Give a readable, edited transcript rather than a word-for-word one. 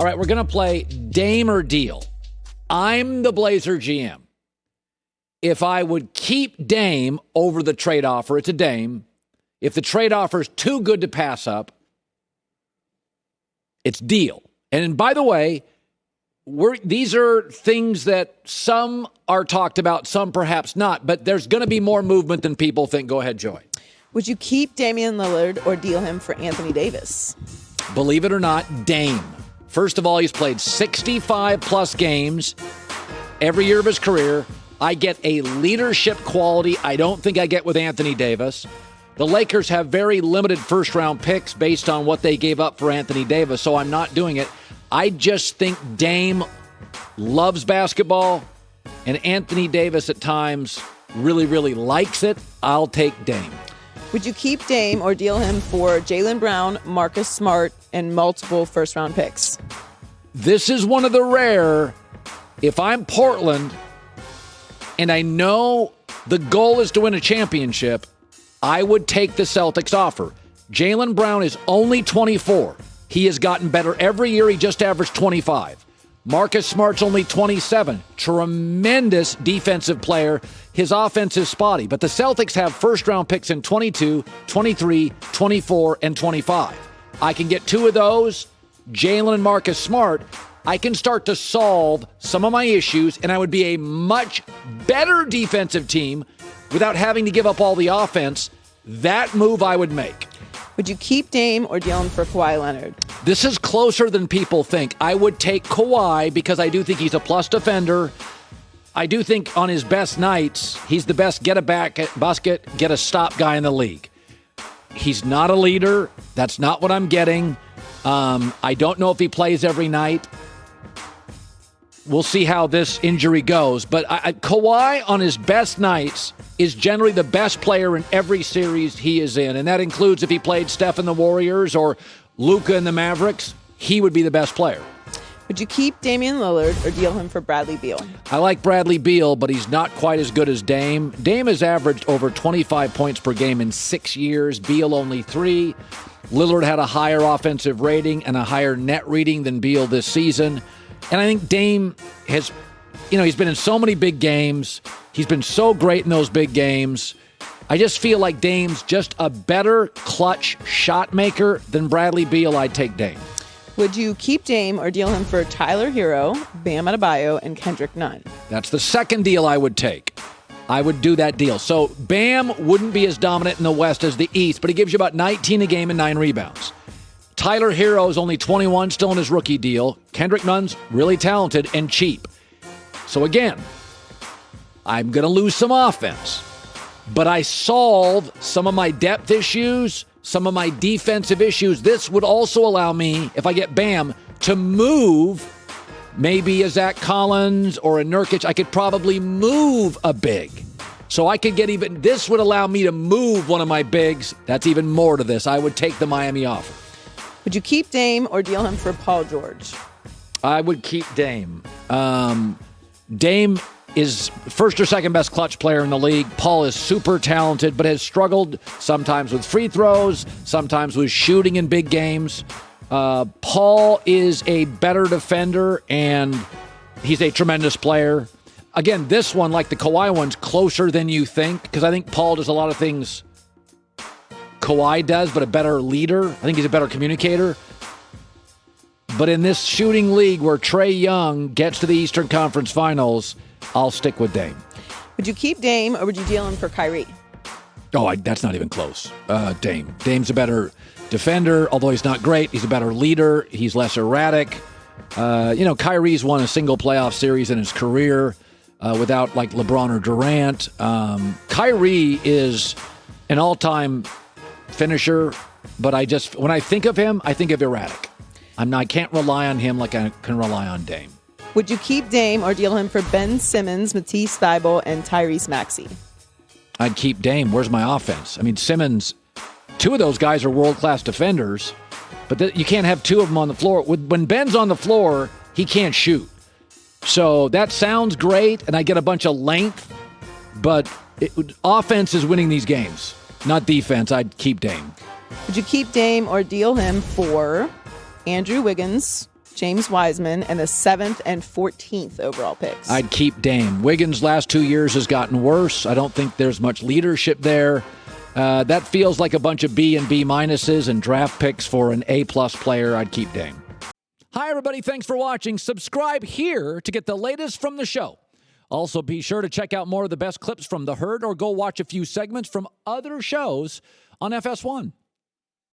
All right, we're going to play Dame or Deal. I'm the Blazer GM. If I would keep Dame over the trade offer, it's a Dame. If the trade offer is too good to pass up, it's Deal. And by the way, these are things that some are talked about, some perhaps not, but there's going to be more movement than people think. Go ahead, Joy. Would you keep Damian Lillard or deal him for Anthony Davis? Believe it or not, Dame. First of all, he's played 65-plus games every year of his career. I get a leadership quality I don't think I get with Anthony Davis. The Lakers have very limited first-round picks based on what they gave up for Anthony Davis, so I'm not doing it. I just think Dame loves basketball, and Anthony Davis at times really, really likes it. I'll take Dame. Would you keep Dame or deal him for Jalen Brown, Marcus Smart, and multiple first-round picks? This is one of the rare, if I'm Portland and I know the goal is to win a championship, I would take the Celtics offer. Jalen Brown is only 24. He has gotten better every year. He just averaged 25. Marcus Smart's only 27. Tremendous defensive player. His offense is spotty. But the Celtics have first-round picks in 22, 23, 24, and 25. I can get two of those, Jalen and Marcus Smart. I can start to solve some of my issues, and I would be a much better defensive team without having to give up all the offense. That move I would make. Would you keep Dame or deal him for Kawhi Leonard? This is closer than people think. I would take Kawhi because I do think he's a plus defender. I do think on his best nights, he's the best basket, get a stop guy in the league. He's not a leader. That's not what I'm getting. I don't know if he plays every night. We'll see how this injury goes. But Kawhi on his best nights is generally the best player in every series he is in. And that includes if he played Steph in the Warriors or Luka in the Mavericks, he would be the best player. Would you keep Damian Lillard or deal him for Bradley Beal? I like Bradley Beal, but he's not quite as good as Dame. Dame has averaged over 25 points per game in 6 years. Beal only 3. Lillard had a higher offensive rating and a higher net rating than Beal this season. And I think Dame has, he's been in so many big games. He's been so great in those big games. I just feel like Dame's just a better clutch shot maker than Bradley Beal. I'd take Dame. Would you keep Dame or deal him for Tyler Herro, Bam Adebayo, and Kendrick Nunn? That's the second deal I would take. I would do that deal. So Bam wouldn't be as dominant in the West as the East, but he gives you about 19 a game and 9 rebounds. Tyler Herro is only 21, still in his rookie deal. Kendrick Nunn's really talented and cheap. So again, I'm going to lose some offense, but I solve some of my depth issues, some of my defensive issues. This would also allow me, if I get Bam, to move maybe a Zach Collins or a Nurkic. I could probably move a big. So I could get this would allow me to move one of my bigs. That's even more to this. I would take the Miami offer. Would you keep Dame or deal him for Paul George? I would keep Dame. Dame is first or second best clutch player in the league. Paul is super talented, but has struggled sometimes with free throws, sometimes with shooting in big games. Paul is a better defender, and he's a tremendous player. Again, this one, like the Kawhi one's closer than you think, because I think Paul does a lot of things Kawhi does, but a better leader. I think he's a better communicator. But in this shooting league where Trae Young gets to the Eastern Conference Finals, I'll stick with Dame. Would you keep Dame or would you deal him for Kyrie? Oh, that's not even close. Dame. Dame's a better defender, although he's not great. He's a better leader. He's less erratic. Kyrie's won a single playoff series in his career without like LeBron or Durant. Kyrie is an all-time finisher, but when I think of him, I think of erratic. I can't rely on him like I can rely on Dame. Would you keep Dame or deal him for Ben Simmons, Matisse Thybulle, and Tyrese Maxey? I'd keep Dame. Where's my offense? Simmons, two of those guys are world-class defenders, but you can't have two of them on the floor. When Ben's on the floor, he can't shoot. So that sounds great, and I get a bunch of length, but offense is winning these games, not defense. I'd keep Dame. Would you keep Dame or deal him for Andrew Wiggins, James Wiseman, and the 7th and 14th overall picks. I'd keep Dame. Wiggins' last 2 years has gotten worse. I don't think there's much leadership there. That feels like a bunch of B and B minuses and draft picks for an A-plus player. I'd keep Dame. Hi, everybody. Thanks for watching. Subscribe here to get the latest from the show. Also, be sure to check out more of the best clips from The Herd or go watch a few segments from other shows on FS1.